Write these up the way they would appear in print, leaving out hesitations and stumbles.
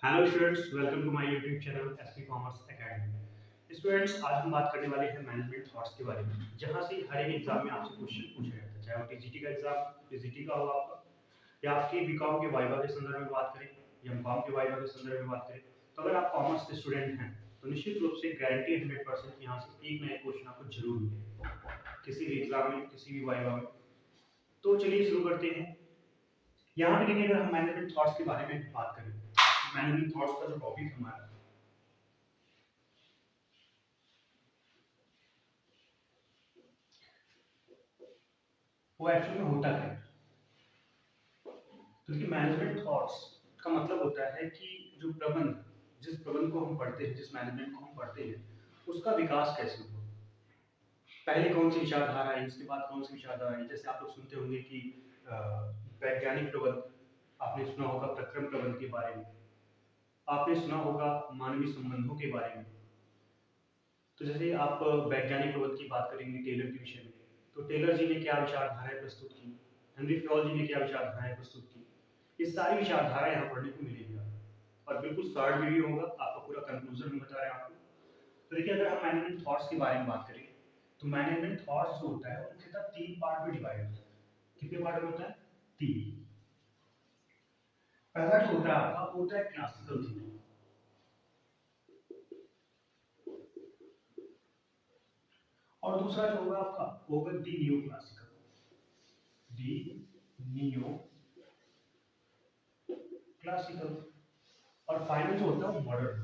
Hello students, welcome to my YouTube channel SP commerce academy. Students, आज हम बात करने वाले हैं मैनेजमेंट थॉट्स के बारे में, जहां से हर एक एग्जाम में आपसे क्वेश्चन पूछा जाता है, चाहे वो टीजीटी का एग्जाम टीजीटी का हो आपका, या आपके बीकॉम के वाइवा के संदर्भ में बात करें या एमकॉम के वाइवा के संदर्भ में बात करें। तो अगर आप कॉमर्स के स्टूडेंट हैं तो निश्चित रूप से गारंटी 100% यहाँ से एक नया क्वेश्चन आपको जरूर मिलेगा किसी भी एग्जाम में, किसी भी वाइवा में। तो चलिए शुरू करते हैं। यहाँ पे देखिए, अगर हम मैनेजमेंट थॉट्स के बारे में बात करें, मैनेजमेंट थॉट्स का जो टॉपिक हमारा वो एक्चुअली में होता क्या है। तो देखिए, मैनेजमेंट थॉट्स का मतलब होता है कि जो प्रबंध, जिस प्रबंध को हम पढ़ते हैं, जिस मैनेजमेंट को हम पढ़ते हैं, उसका विकास कैसे हो। पहले कौन सी विचारधारा आई, उसके बाद कौन सी विचारधारा आई। जैसे आप लोग सुनते होंगे कि वैज्ञानिक प्रबंध, आपने सुना होगा प्रक्रम प्रबंध के बारे में, आपने सुना होगा मानवीय संबंधों के बारे में। तो जैसे आप वैज्ञानिक प्रबंध की बात करेंगे टेलर के विषय में, तो टेलर जी ने क्या विचारधाराएं प्रस्तुत की, हेनरी फ्योल जी ने क्या विचारधाराएं प्रस्तुत की, ये सारी विचारधारा यहाँ पढ़ने को मिलेगी आपको। और बिल्कुल शॉर्ट वीडियो होगा, आपका पूरा कंक्लूजन हम बता रहे हैं आपको। तो देखिए, अगर हम मैनेजमेंट थॉट्स के बारे में बात करें, तो मैनेजमेंट थॉट्स जो होता है वो मुख्यतः 3 पार्ट में डिवाइड होता है। कितने पार्ट में होता है? 3। पहला जो होता है आपका, वो होता है क्लासिकल थ्योरी, और दूसरा जो होगा आपका, वो होगा दी न्यू क्लासिकल, दी न्यू क्लासिकल। और फाइनल जो होता है वो मॉडर्न,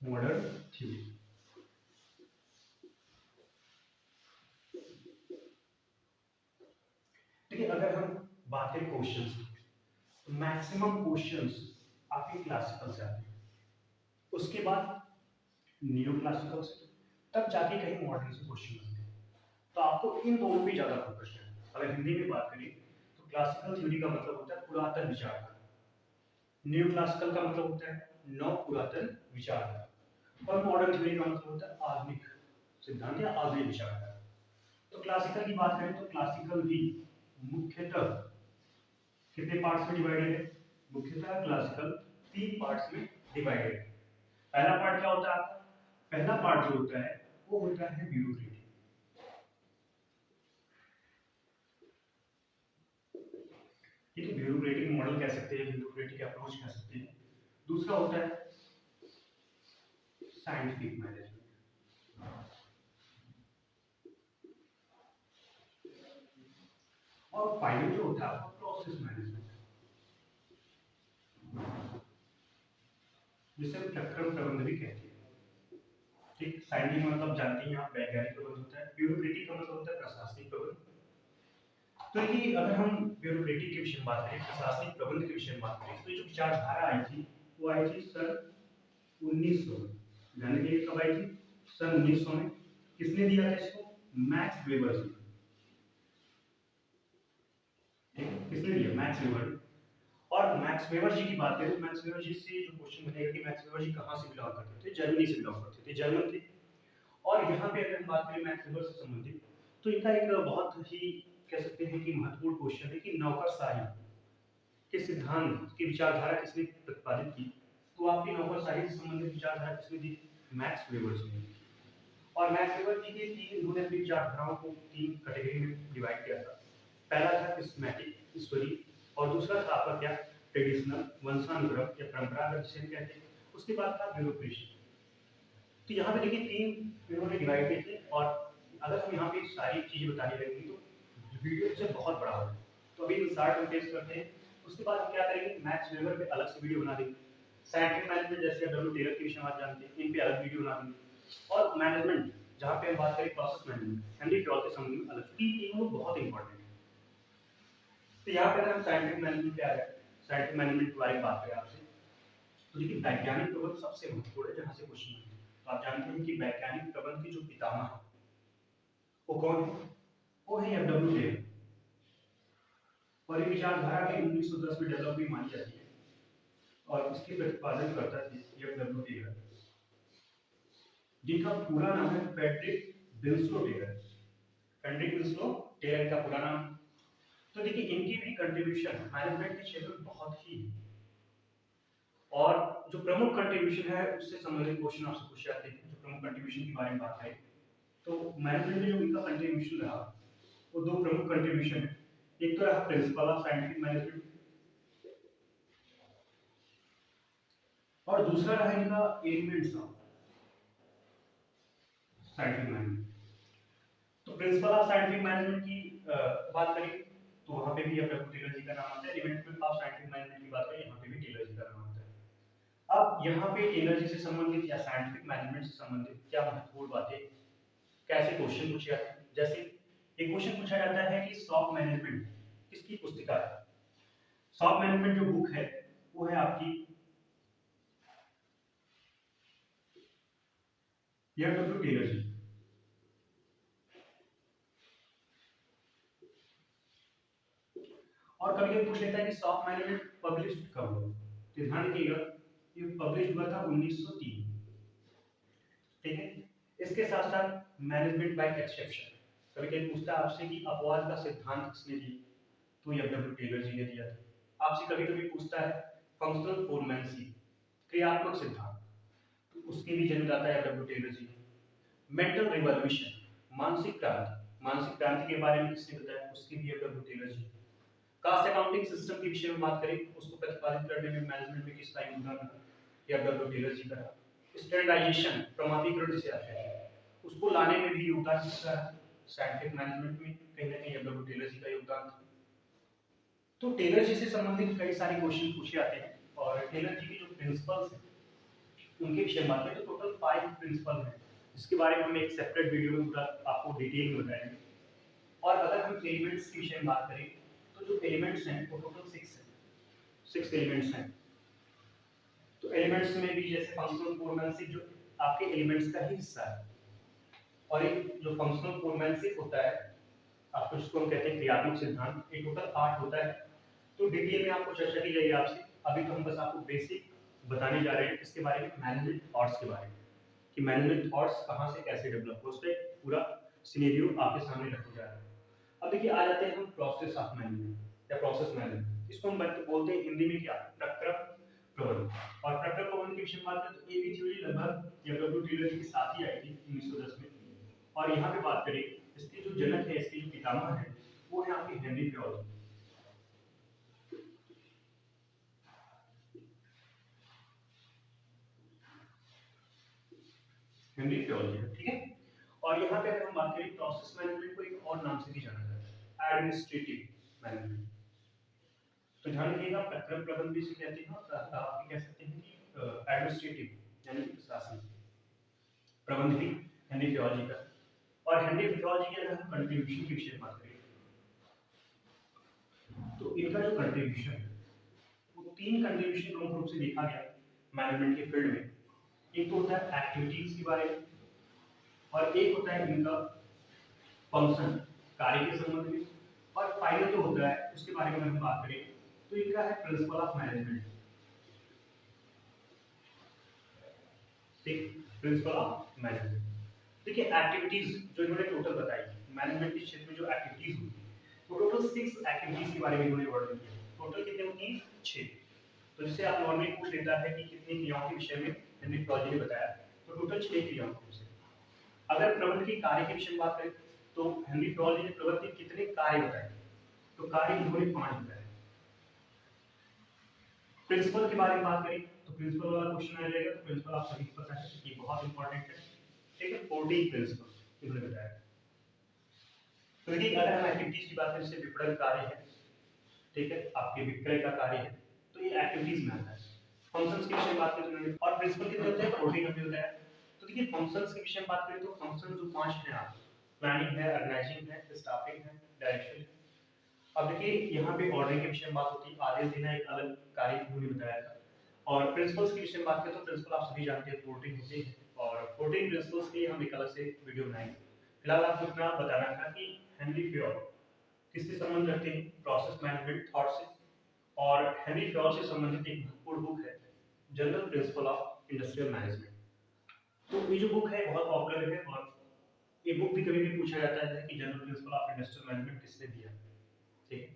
मॉडर्न थ्योरी। देखिए, अगर हम बात करें क्वेश्चंस की, तो मैक्सिमम क्वेश्चंस आपके क्लासिकल से आते हैं, उसके बाद न्यू क्लासिकल से, तब जाके कहीं मॉडर्न से क्वेश्चन आते हैं। तो आपको इन दोनों पे ज्यादा फोकस करना है। अगर हिंदी में बात करें तो क्लासिकल थ्योरी का मतलब होता है पुरातन विचारधारा, न्यू क्लासिकल का मतलब होता है नव पुरातन विचारधारा, और मॉडर्न थ्योरी का मतलब होता है आधुनिक सिद्धांत या आधुनिक विचारधारा। तो क्लासिकल की बात करें तो क्लासिकल भी मुख्यतः कितने पार्ट्स में डिवाइडेड है? मुख्यतः क्लासिकल 3 पार्ट्स में डिवाइडेड है। पहला पार्ट क्या होता है आपका? पहला पार्ट जो होता है वो होता है ब्यूरोक्रेटिक। ठीक है, ब्यूरोक्रेटिक मॉडल कह सकते हैं, ब्यूरोक्रेटिक अप्रोच कह सकते हैं। दूसरा होता है साइंटिफिक मैनेजमेंट, और फाइनल जो होता है आपका प्रोसेस मैनेजमेंट, जिसे हम चक्रम प्रबंध भी कहते हैं। ठीक, साइंटिफिक मतलब जानते हैं आप, वैज्ञानिक प्रबंध होता है। ब्यूरोक्रेटिक का मतलब होता है प्रशासनिक प्रबंध। तो ये अगर हम ब्यूरोक्रेटिक के विषय में बात करें, प्रशासनिक प्रबंध के विषय में बात करें, तो ये जो विचारधारा आई थी वो आई थी सन 1900 में। जाने के कब आई थी? सन 1900 में। किसने दिया था इसको? मैक्स वेबर जी। ठीक है, किसने दिया? मैक्स वेबर ने। और मैक्स वेबर जी की बात करें तो मैक्स वेबर जी से जो क्वेश्चन बनेगा कि मैक्स वेबर जी कहाँ से बिलोंग करते थे? जर्मनी से बिलोंग करते थे, जर्मन थे। और यहाँ पे अगर हम बात करें मैक्स वेबर से संबंधित, तो इनका एक बहुत ही कह सकते हैं कि महत्वपूर्ण क्वेश्चन है कि नौकरशाही के सिद्धांत की विचारधारा किसने प्रतिपादित की। तो आपकी नौकरशाही से संबंधित विचारधारा किसने दी? मैक्स वेबर जी ने। और मैक्स वेबर जी के तीन, उन्होंने अपनी विचारधाराओं को 3 कैटेगरी में डिवाइड किया था। पहला था सिस्टमैटिक, ईश्वरी, और दूसरा था आपका क्या? ट्रेडिशनल, वंशानुक्रम या परंपरागत जिसे हम कहते हैं। उसके बाद था ब्यूरोक्रेसी। तो यहाँ पे देखिए 3 इन्होंने डिवाइड किए थे, और अगर हम यहाँ पे सारी चीजें बताने लगेंगे तो वीडियो से बहुत बड़ा होगा। तो अभी इन शार्ट हम टेस्ट करते हैं, उसके बाद हम क्या करेंगे, मैक्स वेबर पे अलग से वीडियो बना देंगे। साइंटिफिक मैनेजमेंट जैसे डब्ल्यू टेलर के विषय में आप जानते हैं, इन पे अलग वीडियो बना देंगे। और मैनेजमेंट जहाँ पे हम बात करें प्रोसेस मैनेजमेंट, हेनरी फ्योल के संबंध में अलग, तीनों बहुत इंपॉर्टेंट है। तो यहाँ पे अगर हम साइंटिफिक मैनेजमेंट पे आ गए, साइंटिफिक मैनेजमेंट के बारे में बात करें आपसे, तो देखिए वैज्ञानिक प्रबंध सबसे महत्वपूर्ण है जहाँ से क्वेश्चन आते हैं। तो आप जानते हैं कि वैज्ञानिक प्रबंध के जो पितामह है वो कौन है? वो है डब्ल्यू टेलर। और ये विचारधारा भी 1910 में डेवलप हुई मानी जाती है, और इसके प्रतिपादन करता थे डब्ल्यू टेलर, जिनका पूरा नाम है Frederick Winslow Taylor. Frederick Winslow Taylor का पूरा नाम। तो देखिए इनकी भी कंट्रीब्यूशन मैनेजमेंट के क्षेत्र में बहुत ही है। और जो प्रमुख कंट्रीब्यूशन है उससे संबंधित क्वेश्चन आपसे पूछे जाते हैं। जो प्रमुख कंट्रीब्यूशन के बारे में बात करें तो मैनेजमेंट में जो इनका कंट्रीब्यूशन रहा वो दो प्रमुख कंट्रीब्यूशन है। एक तो रहा प्रिंसिपल ऑफ साइंटिफिक मैनेजमेंट और दूसरा रहा इनका एलिमेंट्स ऑफ साइंटिफिक मैनेजमेंट। तो प्रिंसिपल ऑफ साइंटिफिक मैनेजमेंट की बात करें तो वहां पे भी अपने टेलर जी का नाम आता है। एलिमेंट ऑफ साइंटिफिक मैनेजमेंट की बात करें यहाँ पे भी टेलर जी का नाम आता है। अब यहाँ पे टेलर जी से संबंधित या साइंटिफिक मैनेजमेंट से संबंधित क्या महत्वपूर्ण बातें कैसे क्वेश्चन पूछे जाते हैं। जैसे एक क्वेश्चन पूछा जाता है कि सॉफ्ट मैनेजमेंट किसकी पुस्तिका है। सॉफ्ट मैनेजमेंट जो बुक है वो है आपकी डब्ल्यू टेलर जी। और कभी कभी पूछ लेता है कि सॉफ्ट मैनेजमेंट पब्लिश कब हुआ। तो ध्यान रखिएगा ये पब्लिश हुआ था 1903। ठीक है। इसके साथ साथ मैनेजमेंट बाय एक्सेप्शन कभी कभी पूछता है आपसे कि अपवाद का सिद्धांत किसने दिया। तो ये डब्ल्यू टेलर जी ने दिया था। आपसे कभी कभी पूछता है फंक्शनल फोरमैनसी क्रियात्मक सिद्धांत तो उसके भी जन्मदाता है डब्ल्यू टेलर जी। मेंटल रिवॉल्यूशन मानसिक क्रांति के बारे में किसने बताया उसके भी डब्ल्यू टेलर जी। कास्ट अकाउंटिंग सिस्टम के विषय में बात करें उसको प्रतिपादित करने में मैनेजमेंट में किसका योगदान रहा या डब्ल्यू टेलर जी का रहा। स्टैंडर्डाइजेशन प्रमाणीकरण जिसे आते हैं उसको लाने में भी योगदान किसका है साइंटिफिक मैनेजमेंट में कहीं ना कहीं डब्ल्यू टेलर जी का योगदान था। तो टेलर जी से संबंधित कई सारे क्वेश्चन पूछे जाते हैं और टेलर जी के जो प्रिंसिपल्स हैं उनके विषय में बात करें तो टोटल 5 प्रिंसिपल हैं जिसके बारे में हम एक सेपरेट वीडियो में पूरा आपको डिटेल में बताएंगे। और अगर हम एलिमेंट्स के विषय में बात करें तो जो एलिमेंट्स हैं वो टोटल 6 हैं। 6 एलिमेंट्स हैं। तो एलिमेंट्स में भी जैसे फंक्शनल फोरमैनसिक जो आपके एलिमेंट्स का ही हिस्सा है और एक जो फंक्शनल फोरमैनसिक होता है आपको जिसको हम कहते हैं क्रियात्मक सिद्धांत ये टोटल 8 होता है। तो डिटेल में आपको चर्चा की जाएगी आपसे। अभी तो हम बस आपको बेसिक बताने जा रहे हैं इसके बारे में मैनेजमेंट थॉट्स के बारे में कि मैनेजमेंट थॉट्स कहाँ से कैसे डेवलप हो उस पर पूरा सिनेरियो आपके सामने रखा जा रहा है। अब देखिए आ जाते हैं हम प्रोसेस ऑफ मैनेजमेंट या प्रोसेस मैनेजमेंट इसको हम बोलते हैं हिंदी में क्या प्रक्रम प्रबंधन। और प्रक्रम प्रबंधन के विषय में बात करें तो ये भी थ्योरी लगभग डब्ल्यू टेलर जी के साथ ही आई थी 1910 में। और यहाँ पे बात करें इसके जो जनक है इसके जो पितामह है वो है आपके हेनरी फ्योल। हेनरी फ्योल जी ठीक है। और यहाँ पे अगर हम बात करें प्रोसेस मैनेजमेंट को एक और नाम से भी जाना जाता है एडमिनिस्ट्रेटिव मैनेजमेंट। तो ध्यान रखिएगा प्रक्रम प्रबंधन भी इसे कहते हैं और आप कह सकते हैं कि एडमिनिस्ट्रेटिव यानी प्रशासन प्रबंध भी हेनरी फ्योल जी का। और हेनरी फ्योल जी के अगर हम कंट्रीब्यूशन के विषय में बात करें तो इनका जो कंट्रीब्यूशन है वो 3 कंट्रीब्यूशन प्रमुख रूप से देखा गया मैनेजमेंट के फील्ड में। एक तो होता है एक्टिविटीज के बारे में और एक होता है इनका फंक्शन कार्य के संबंध में और फाइनल जो होता है उसके बारे में हम बात करें तो इनका है प्रिंसिपल ऑफ मैनेजमेंट। ठीक प्रिंसिपल ऑफ मैनेजमेंट। देखिए एक्टिविटीज जो इन्होंने टोटल बताई मैनेजमेंट के क्षेत्र में जो एक्टिविटीज होती है वो टोटल 6 एक्टिविटीज के बारे में इन्होंने वर्णन किया। टोटल कितने होती हैं 6। तो जिसे आप नॉर्मली पूछ लेता है कि कितनी क्रियाओं के विषय में हेनरी फ्योल जी ने बताया तो टोटल 6 क्रियाओं के विषय। अगर प्रबंध के कार्य के विषय में बात करें तो हेनरी फ्योल जी ने प्रबंध के कितने कार्य बताए तो कार्य इन्होंने 5 बताए। प्रिंसिपल के बारे में बात करें तो प्रिंसिपल वाला क्वेश्चन आ जाएगा। तो प्रिंसिपल आप सभी को पता है कि बहुत इंपॉर्टेंट है। ठीक है 14 प्रिंसिपल इन्होंने बताया। तो देखिए अगर हम एक्टिविटीज की बात करें जैसे विपणन कार्य है ठीक है आपके विक्रय का कार्य है तो ये एक्टिविटीज में आता है। फंक्शंस के विषय में बात करें तो और प्रिंसिपल कितने होते हैं 14 हमने बताया। तो देखिए फंक्शंस के विषय में बात करें तो फंक्शन जो 5 हैं आप प्लानिंग है ऑर्गेनाइजिंग है स्टाफिंग है डायरेक्शन। अब देखिए यहाँ पे ऑर्डरिंग के विषय में बात होती है आदेश देना एक अलग कार्य उन्होंने बताया था। और प्रिंसिपल्स के विषय में बात करें तो प्रिंसिपल आप सभी जानते हैं 14 होते हैं और 14 प्रिंसिपल्स के लिए हम एक अलग से वीडियो बनाएंगे। फिलहाल आपको इतना बताना था कि हेनरी फ्योल किससे संबंध रखते हैं प्रोसेस मैनेजमेंट थॉट से। और हेनरी फ्योल से संबंधित एक महत्वपूर्ण बुक है general principle of industrial management. तो ये जो बुक है बहुत पॉपुलर है और ये बुक भी कभी भी पूछा जाता है कि general principle of industrial management किसने दिया। ठीक है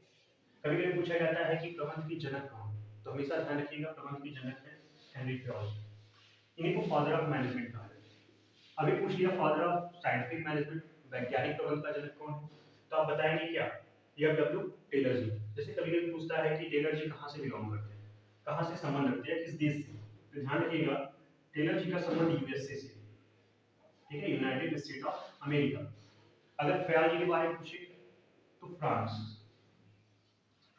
कभी कभी पूछा जाता है कि प्रबंध की जनक कौन। तो हमेशा ध्यान रखिएगा प्रबंध की जनक है हेनरी फ्योल, इन्हीं को फादर ऑफ मैनेजमेंट कहा जाता है। अभी पूछ लिया फादर ऑफ साइंटिफिक मैनेजमेंट, वैज्ञानिक प्रबंध का जनक कौन है, तो आप बताएंगे क्या, एफ.डब्ल्यू. टेलर जी। जैसे कभी कभी पूछता है कि टेलर जी कहाँ से बिलोंग करते हैं, कहाँ से संबंध रखते हैं, किस देश से, तो ध्यान रखिएगा टेलर जी का संबंध यूएसए से, ठीक है, यूनाइटेड स्टेट ऑफ अमेरिका। अगर फ्याल जी के बारे में पूछे तो फ्रांस,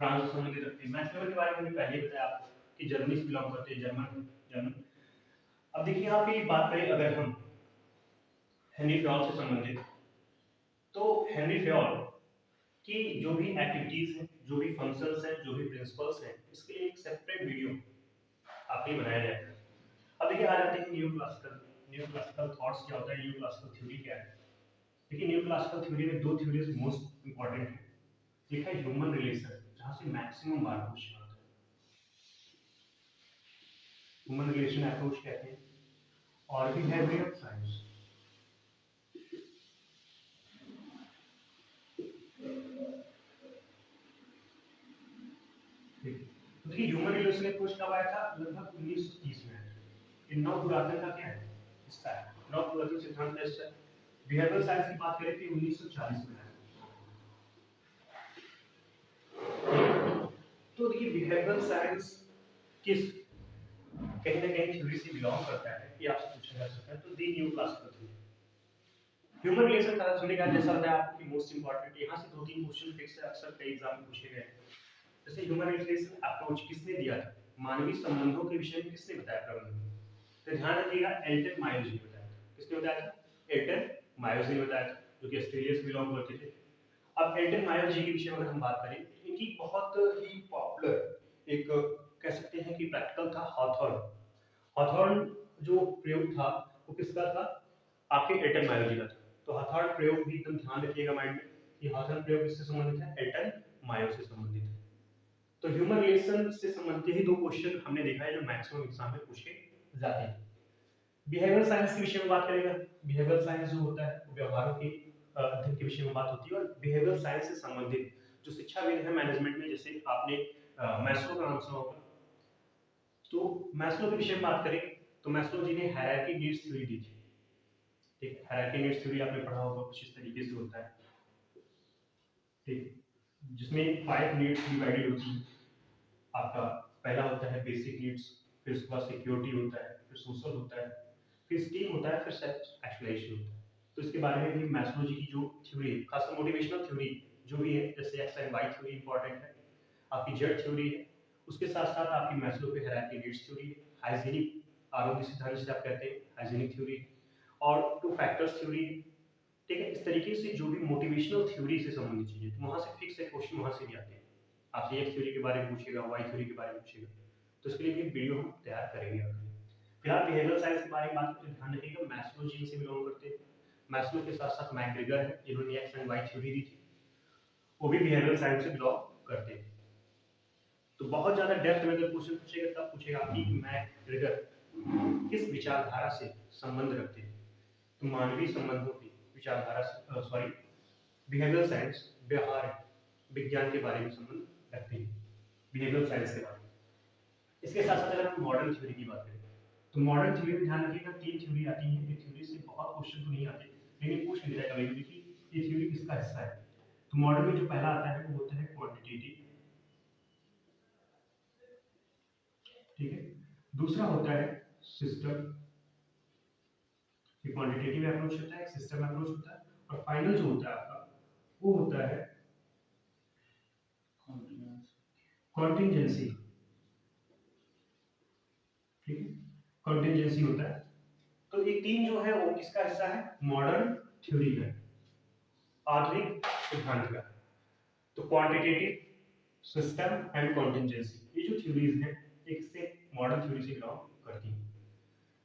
फ्रांस से संबंधित रखते हैं। मैक्स वेबर के बारे में मैंने पहले ही बताया आपको कि जर्मनी से बिलोंग करते हैं, जर्मन जर्मन। अब देखिए यहाँ पे बात करें अगर हम हेनरी फ्योल से संबंधित, तो हेनरी फ्योल की जो भी एक्टिविटीज हैं, जो भी फंक्शंस हैं, जो भी प्रिंसिपल्स हैं, इसके लिए एक सेपरेट वीडियो आपके लिए बनाया जाएगा। अब देखिए आ जाते हैं न्यू क्लासिकल थॉट्स क्या होता है, न्यू क्लासिकल थ्योरी क्या है। देखिए न्यू क्लासिकल थ्योरी में दो थ्योरीज मोस्ट इंपॉर्टेंट है। एक है ह्यूमन रिलेशन, जहां से मैक्सिमम बार क्वेश्चन आता है, ह्यूमन रिलेशन अप्रोच कहते हैं, और बिहेवियर साइंस। तो देखिए ह्यूमन रिलेशन अप्रोच कब आया था, लगभग 1930 में। इन नौ पुरातन का क्या है, हिस्सा है, नौ पुरातन सिद्धांत का हिस्सा है। बिहेवियर साइंस की बात करें तो 1940 में आया। तो देखिए बिहेवियर साइंस किस कहीं ना कहीं थ्योरी से बिलोंग करता है, ये आपसे पूछा जा सकता है। तो दी new classical theory, human relation का सुनने का जैसा होता है आपकी मोस्ट इंपॉर्टेंट, यहाँ से दो तीन क्वेश्चन फिक्स है, अक्सर कई एग्जाम में पूछे गए हैं। जैसे ह्यूमन रिलेशन अप्रोच किसने दिया था, मानवीय संबंधों के विषय में किसने बताया प्रबंधन, तो ध्यान रखिएगा एल्टन मायोजी ने बताया था। किसने बताया था, एल्टन मायोजी ने बताया था, जो कि ऑस्ट्रेलिया से बिलोंग करते थे। अब एल्टन मायोजी के विषय में अगर हम बात करें, इनकी बहुत ही पॉपुलर एक कह सकते हैं कि प्रैक्टिकल था हॉथॉर्न। हॉथॉर्न जो प्रयोग था वो किसका था, आपके एल्टन मायोजी का था। तो हॉथॉर्न प्रयोग भी एकदम ध्यान रखिएगा माइंड में कि हॉथॉर्न प्रयोग किससे संबंधित है, एल्टन मायो से संबंधित है। तो ह्यूमन रिलेशन से संबंधित ही दो क्वेश्चन हमने देखा है जो मैक्सिमम एग्जाम में पूछे जाते हैं। बिहेवियरल साइंस के विषय में बात करेगा, बिहेवियरल साइंस जो होता है वो व्यवहारों के अध्ययन के विषय में बात होती है। और बिहेवियरल साइंस से संबंधित जो शिक्षाविद है मैनेजमेंट में, जैसे आपने मैस्लो का नाम सुना होगा, तो मैस्लो के विषय में बात करें तो मैस्लो जी ने हायरार्की नीड्स थ्योरी दी थी। ठीक है, हायरार्की नीड्स थ्योरी आपने पढ़ा होगा, कुछ इस तरीके से होता है, ठीक, जिसमें 5 नीड्स डिवाइडेड होती है। आपका पहला होता है बेसिक नीड्स, फिर उसके बाद सिक्योरिटी होता है, फिर सोशल होता है, फिर स्टीम होता है, फिर सेल्फ एक्चुअलाइजेशन होता है। तो इसके बारे में भी मैस्लो जी की जो थ्योरी है, खासकर मोटिवेशनल थ्योरी जो भी है, जैसे X and Y theory important है, आपकी जेड थ्योरी है, उसके साथ साथ आपकी मैस्लो की हायरार्की नीड्स थ्योरी है, हाइजीनिक आरोग्य सिद्धांत जिसे आप कहते हैं हाइजीनिक थ्योरी, और टू फैक्टर्स थ्योरी, ठीक है। इस तरीके से जो भी मोटिवेशनल थ्योरी से संबंधित चीजें, तो वहां से फिक्स है क्वेश्चन, वहां से भी आते हैं। आपसे एक्स थ्योरी के बारे में पूछेगा, वाई थ्योरी के बारे में पूछेगा, तो इसके लिए भी वीडियो हम तैयार करेंगे। फिलहाल बिहेवियरल साइंस के बारे में बात करते, ध्यान रखिएगा मैस्लो जी से बिलोंग करते हैं। मैस्लो के साथ साथ मैकग्रेगर है जिन्होंने एक्स एंड वाई थ्योरी दी थी, वो भी बिहेवियरल साइंस से बिलोंग करते हैं। तो बहुत ज्यादा डेप्थ में अगर क्वेश्चन पूछेगा तब पूछेगा कि मैकग्रेगर किस विचारधारा से संबंध रखते हैं, तो मानवीय संबंधों की विचारधारा से, सॉरी, बिहेवियरल साइंस व्यवहार विज्ञान के बारे में संबंध रखते हैं, बिहेवियरल साइंस के बारे में। इसके साथ साथ अगर हम मॉडर्न थ्योरी की बात करें, तो मॉडर्न थ्योरी में ध्यान रखिएगा 3 थ्योरी आती है। ये थ्योरी से बहुत क्वेश्चन तो नहीं आते, लेकिन पूछ लिया जाएगा कभी कि ये थ्योरी किसका हिस्सा है। तो मॉडर्न में जो पहला आता है वो होता है क्वांटिटेटिव, ठीक है। दूसरा होता है सिस्टम, ये क्वांटिटेटिव अप्रोच होता है, एक सिस्टम अप्रोच होता है। और फाइनल जो होता है आपका वो होता है कॉन्टिंजेंसी, ठीक है, कॉन्टिंजेंसी होता है। तो ये तीन जो है वो किसका हिस्सा है, मॉडर्न थ्योरी का, आधुनिक सिद्धांत का। तो क्वांटिटेटिव, सिस्टम एंड कॉन्टिंजेंसी, ये जो थ्योरीज हैं एक से मॉडर्न थ्योरी से बिलोंग करती हैं।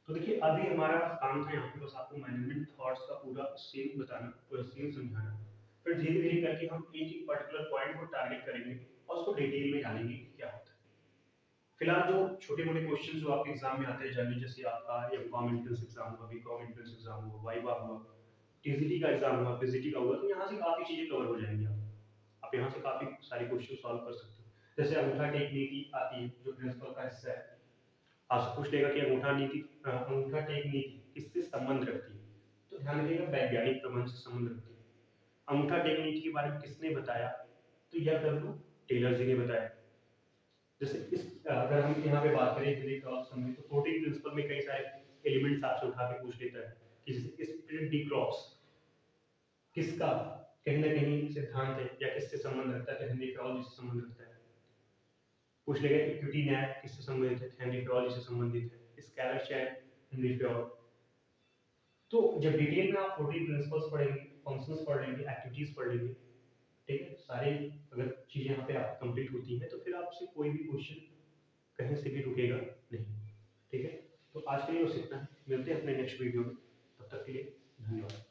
तो देखिए अभी हमारा काम था यहाँ पे बस आपको मैनेजमेंट थॉट्स का पूरा सेम बताना, पूरा सेम समझाना। फिर धीरे धीरे करके हम एक एक पर्टिकुलर पॉइंट को टारगेट करेंगे और उसको डिटेल में जानेंगे कि क्या होता है। फिलहाल जो छोटे मोटे क्वेश्चन जो आपके एग्जाम में आते हैं जनरली, जैसे आपका एमकॉम एंट्रेंस एग्जाम हुआ, बीकॉम एंट्रेंस एग्जाम हुआ, वाइवा हुआ, टीजीटी का एग्जाम हुआ, पीजीटी का हुआ, तो यहाँ से काफी चीजें कवर हो जाएंगी। आप यहाँ से काफी सारे क्वेश्चन सॉल्व कर सकते हो। जैसे अंगूठा टेकने की आती है जो प्रिंसिपल का हिस्सा है, आपसे पूछ लेगा कि अंगूठा टेक नीति किससे संबंध रखती है, तो ध्यान रखिएगा वैज्ञानिक प्रबंध से संबंध रखती है। अंगूठा टेक नीति के बारे में किसने बताया, तो यह डब्ल्यू टेलर जी ने बताया। जैसे अगर हम यहाँ पे बात करें हेनरी क्रॉप्स में, तो प्रोटीन प्रिंसिपल में कई सारे एलिमेंट्स आपसे उठा के पूछ लेता है कि जैसे स्प्लिट डी क्रॉप्स किसका कहीं ना कहीं सिद्धांत है या किससे संबंध रखता है, तो हेनरी क्रॉल से संबंध रखता है। पूछ लेगा इक्विटी नैप किससे संबंधित है, हेनरी क्रॉल से संबंधित है। स्कैलर चैन हेनरी क्रॉल। तो जब डिटेल में आप प्रोटीन प्रिंसिपल्स पढ़ेंगे, फंक्शंस पढ़ लेंगे, एक्टिविटीज पढ़ लेंगे, ठीक है, सारे अगर चीजें यहाँ पे आप कंप्लीट होती हैं तो फिर आपसे कोई भी क्वेश्चन कहीं से भी रुकेगा नहीं। ठीक है, तो आज के लिए बस इतना है, मिलते हैं अपने नेक्स्ट वीडियो में, तब तक के लिए धन्यवाद।